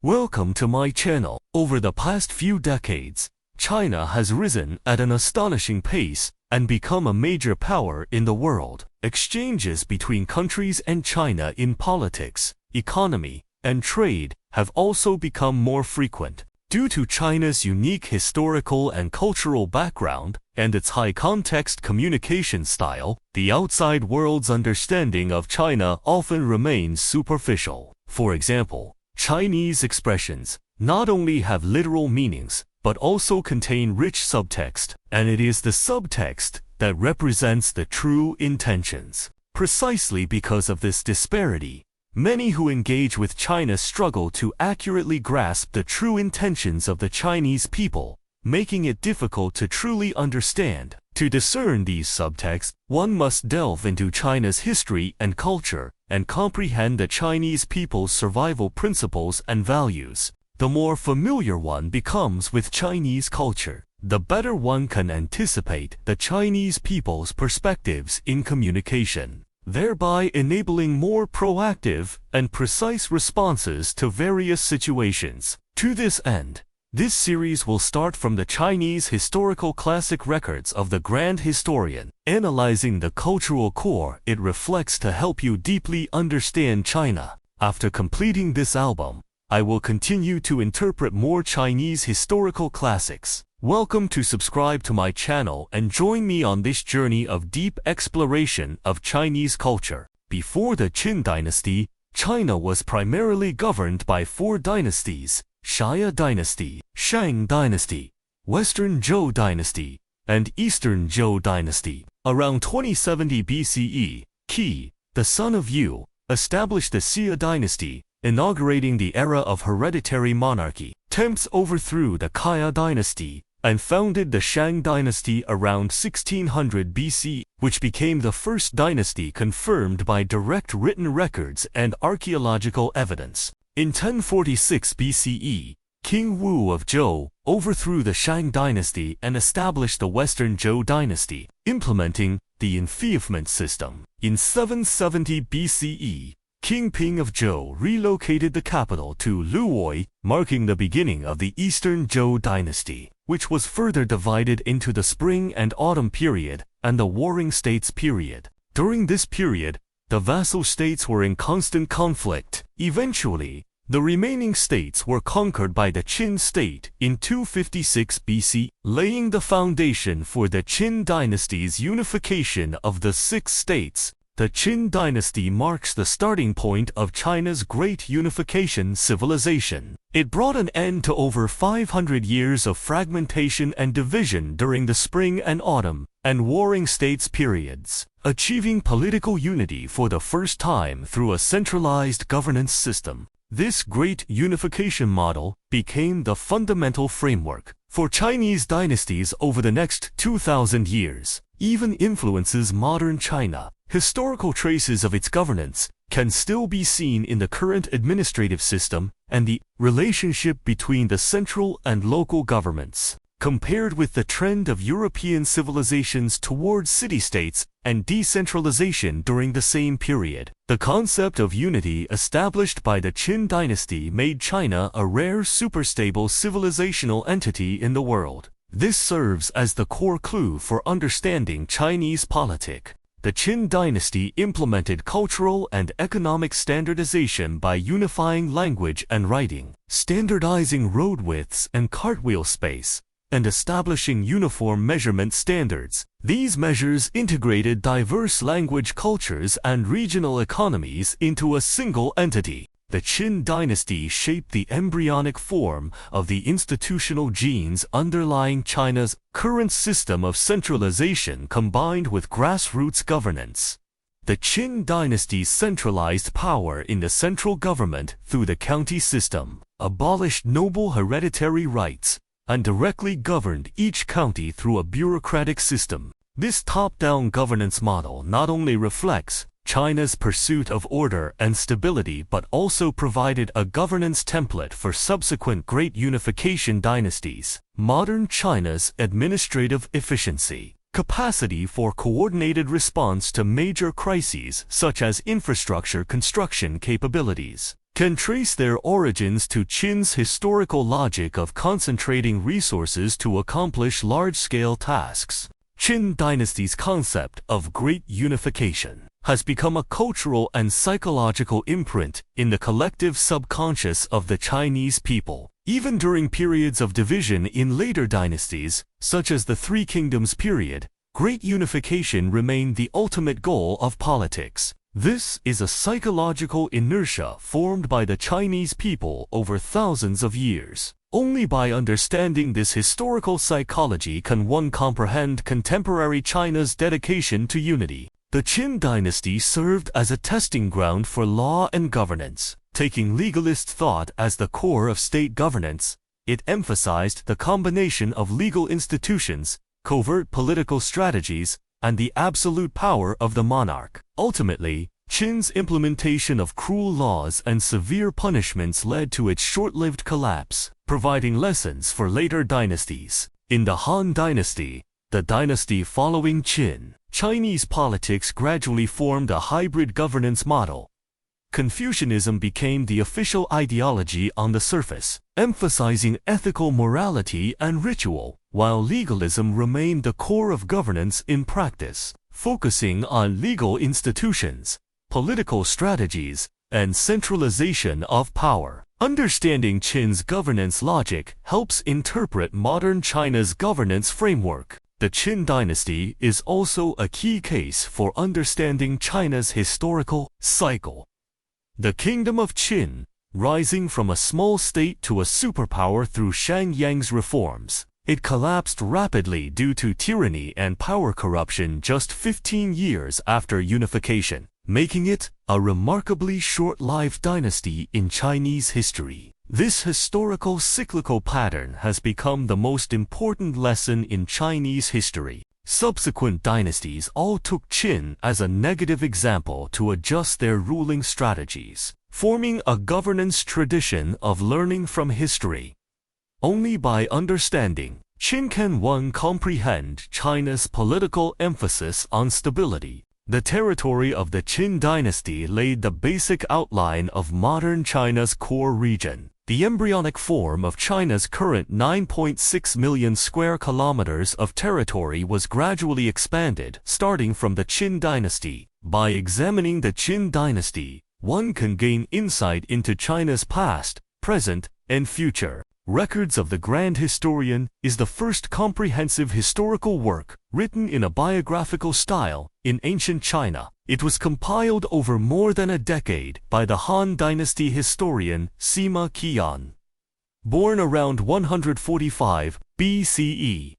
Welcome to my channel. Over the past few decades, China has risen at an astonishing pace and become a major power in the world. Exchanges between countries and China in politics, economy, and trade have also become more frequent. Due to China's unique historical and cultural background and its high-context communication style, the outside world's understanding of China often remains superficial. For example, Chinese expressions not only have literal meanings, but also contain rich subtext, and it is the subtext that represents the true intentions. Precisely because of this disparity, many who engage with China struggle to accurately grasp the true intentions of the Chinese people, making it difficult to truly understand. To discern these subtexts, one must delve into China's history and culture and comprehend the Chinese people's survival principles and values. The more familiar one becomes with Chinese culture, the better one can anticipate the Chinese people's perspectives in communication, thereby enabling more proactive and precise responses to various situations. To this end, this series will start from the Chinese historical classic records of the Grand Historian, analyzing the cultural core it reflects to help you deeply understand China. After completing this album, I will continue to interpret more Chinese historical classics. Welcome to subscribe to my channel and join me on this journey of deep exploration of Chinese culture. Before the Qin dynasty, China was primarily governed by four dynasties: Xia dynasty, Shang dynasty, Western Zhou dynasty, and Eastern Zhou dynasty. Around 2070 BCE, Qi, the son of Yu, established the Xia dynasty, inaugurating the era of hereditary monarchy. Tempts overthrew the Kaya dynasty and founded the Shang dynasty around 1600 BC, which became the first dynasty confirmed by direct written records and archaeological evidence. In 1046 BCE, King Wu of Zhou overthrew the Shang dynasty and established the Western Zhou dynasty, implementing the enfeoffment system. In 770 BCE, King Ping of Zhou relocated the capital to Luoy, marking the beginning of the Eastern Zhou dynasty, which was further divided into the Spring and Autumn period and the Warring States period. During this period, the vassal states were in constant conflict. Eventually, the remaining states were conquered by the Qin state in 256 BC, laying the foundation for the Qin dynasty's unification of the six states. The Qin dynasty marks the starting point of China's Great Unification civilization. It brought an end to over 500 years of fragmentation and division during the Spring and Autumn and Warring States periods, achieving political unity for the first time through a centralized governance system. This Great Unification model became the fundamental framework for Chinese dynasties over the next 2,000 years. Even influences modern China. Historical traces of its governance can still be seen in the current administrative system and the relationship between the central and local governments. Compared with the trend of European civilizations towards city-states and decentralization during the same period, the concept of unity established by the Qin dynasty made China a rare superstable civilizational entity in the world. This serves as the core clue for understanding Chinese politics. The Qin dynasty implemented cultural and economic standardization by unifying language and writing, standardizing road widths and cartwheel space, and establishing uniform measurement standards. These measures integrated diverse language cultures and regional economies into a single entity. The Qin dynasty shaped the embryonic form of the institutional genes underlying China's current system of centralization combined with grassroots governance. The Qin dynasty centralized power in the central government through the county system, abolished noble hereditary rights, and directly governed each county through a bureaucratic system. This top-down governance model not only reflects China's pursuit of order and stability but also provided a governance template for subsequent Great Unification dynasties. Modern China's administrative efficiency. capacity for coordinated response to major crises such as infrastructure construction capabilities, can trace their origins to Qin's historical logic of concentrating resources to accomplish large-scale tasks. Qin dynasty's concept of great unification has become a cultural and psychological imprint in the collective subconscious of the Chinese people. Even during periods of division in later dynasties, such as the Three Kingdoms period, great unification remained the ultimate goal of politics. This is a psychological inertia formed by the Chinese people over thousands of years. Only by understanding this historical psychology can one comprehend contemporary China's dedication to unity. The Qin dynasty served as a testing ground for law and governance. Taking legalist thought as the core of state governance, it emphasized the combination of legal institutions, covert political strategies, and the absolute power of the monarch. Ultimately, Qin's implementation of cruel laws and severe punishments led to its short-lived collapse, providing lessons for later dynasties. In the Han Dynasty, the dynasty following Qin, Chinese politics gradually formed a hybrid governance model. Confucianism became the official ideology on the surface, emphasizing ethical morality and ritual, while legalism remained the core of governance in practice, focusing on legal institutions, political strategies, and centralization of power. Understanding Qin's governance logic helps interpret modern China's governance framework. The Qin dynasty is also a key case for understanding China's historical cycle. The Kingdom of Qin, rising from a small state to a superpower through Shang Yang's reforms, it collapsed rapidly due to tyranny and power corruption just 15 years after unification, making it a remarkably short-lived dynasty in Chinese history. This historical cyclical pattern has become the most important lesson in Chinese history. Subsequent dynasties all took Qin as a negative example to adjust their ruling strategies, forming a governance tradition of learning from history. Only by understanding Qin can one comprehend China's political emphasis on stability. The territory of the Qin dynasty laid the basic outline of modern China's core region. The embryonic form of China's current 9.6 million square kilometers of territory was gradually expanded starting from the Qin dynasty. By examining the Qin dynasty, one can gain insight into China's past, present, and future. Records of the Grand Historian is the first comprehensive historical work written in a biographical style in ancient China. It was compiled over more than a decade by the Han Dynasty historian SIMA Qian. Born around 145 BCE,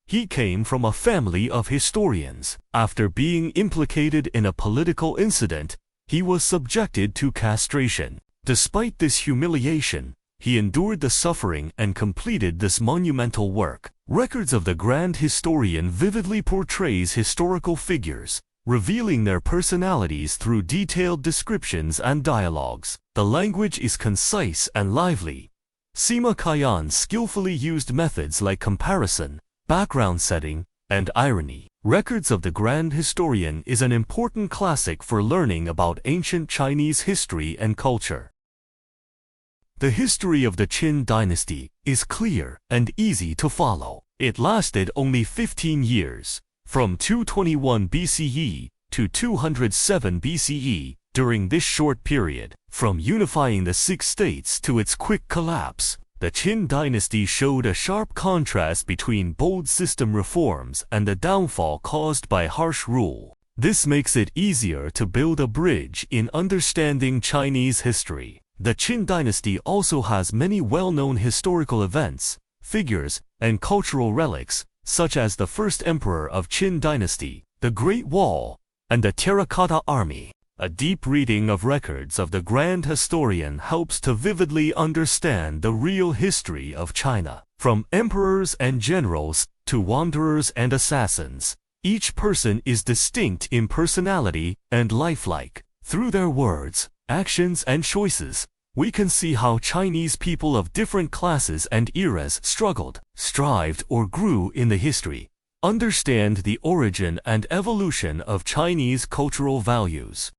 he came from a family of historians. After being implicated in a political incident, he was subjected to castration. Despite this humiliation, he endured the suffering and completed this monumental work. Records of the Grand Historian vividly portrays historical figures, revealing their personalities through detailed descriptions and dialogues. The language is concise and lively. SIMA Qian skillfully used methods like comparison, background setting, and irony. Records of the Grand Historian is an important classic for learning about ancient Chinese history and culture. The history of the Qin dynasty is clear and easy to follow. It lasted only 15 years, from 221 BCE to 207 BCE. During this short period, from unifying the six states to its quick collapse, the Qin dynasty showed a sharp contrast between bold system reforms and the downfall caused by harsh rule. This makes it easier to build a bridge in understanding Chinese history. The Qin dynasty also has many well-known historical events, figures, and cultural relics, such as the first emperor of Qin dynasty, the Great Wall, and the Terracotta Army. A deep reading of records of the Grand Historian helps to vividly understand the real history of China. From emperors and generals to wanderers and assassins, each person is distinct in personality and lifelike. Through their words, actions, and choices, we can see how Chinese people of different classes and eras struggled, strived, or grew in the history. Understand the origin and evolution of Chinese cultural values.